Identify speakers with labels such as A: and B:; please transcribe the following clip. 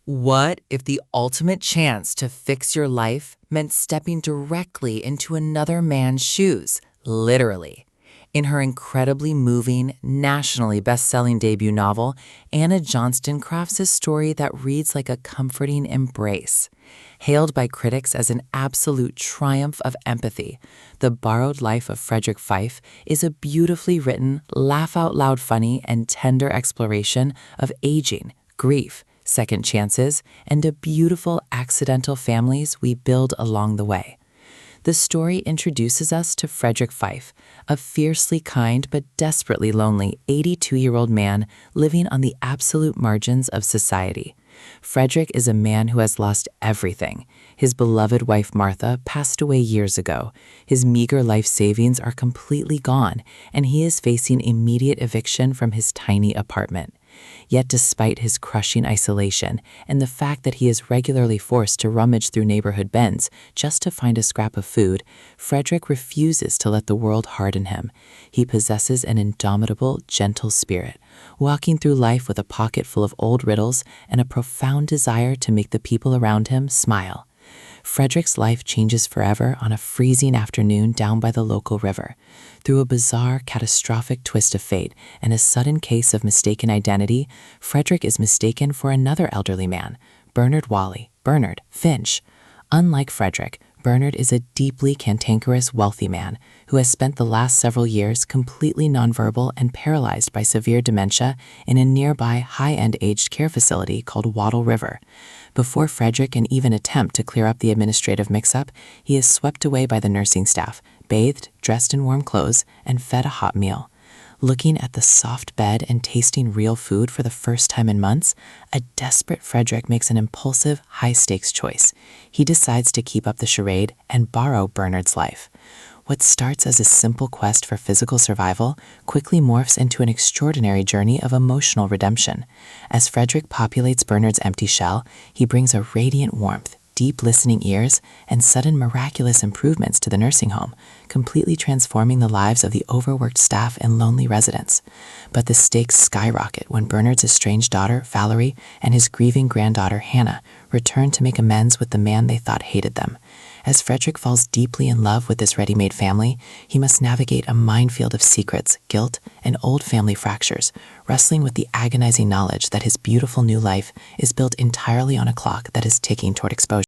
A: What if the ultimate chance to fix your life meant stepping directly into another man's shoes, literally? In her incredibly moving, nationally best-selling debut novel, Anna Johnston crafts a story that reads like a comforting embrace. Hailed by critics as an absolute triumph of empathy, The Borrowed Life of Frederick Fife is a beautifully written, laugh-out-loud funny and tender exploration of aging, grief, second chances, and the beautiful accidental families we build along the way. The story introduces us to Frederick Fife, a fiercely kind but desperately lonely 82-year-old man living on the absolute margins of society. Frederick is a man who has lost everything. His beloved wife Martha passed away years ago. His meager life savings are completely gone, and he is facing immediate eviction from his tiny apartment. Yet despite his crushing isolation and the fact that he is regularly forced to rummage through neighborhood bins just to find a scrap of food, Frederick refuses to let the world harden him. He possesses an indomitable, gentle spirit, walking through life with a pocket full of old riddles and a profound desire to make the people around him smile. Frederick's life changes forever on a freezing afternoon down by the local river. Through a bizarre, catastrophic twist of fate and a sudden case of mistaken identity, Frederick is mistaken for another elderly man, Bernard Finch. Unlike Frederick, Bernard is a deeply cantankerous, wealthy man who has spent the last several years completely nonverbal and paralyzed by severe dementia in a nearby high-end aged care facility called Wattle River. Before Frederick can even attempt to clear up the administrative mix-up, he is swept away by the nursing staff, bathed, dressed in warm clothes, and fed a hot meal. Looking at the soft bed and tasting real food for the first time in months, a desperate Frederick makes an impulsive, high-stakes choice. He decides to keep up the charade and borrow Bernard's life. What starts as a simple quest for physical survival quickly morphs into an extraordinary journey of emotional redemption. As Frederick populates Bernard's empty shell, he brings a radiant warmth, deep listening ears, and sudden miraculous improvements to the nursing home, completely transforming the lives of the overworked staff and lonely residents. But the stakes skyrocket when Bernard's estranged daughter, Valerie, and his grieving granddaughter, Hannah, return to make amends with the man they thought hated them. As Frederick falls deeply in love with this ready-made family, he must navigate a minefield of secrets, guilt, and old family fractures, wrestling with the agonizing knowledge that his beautiful new life is built entirely on a clock that is ticking toward exposure.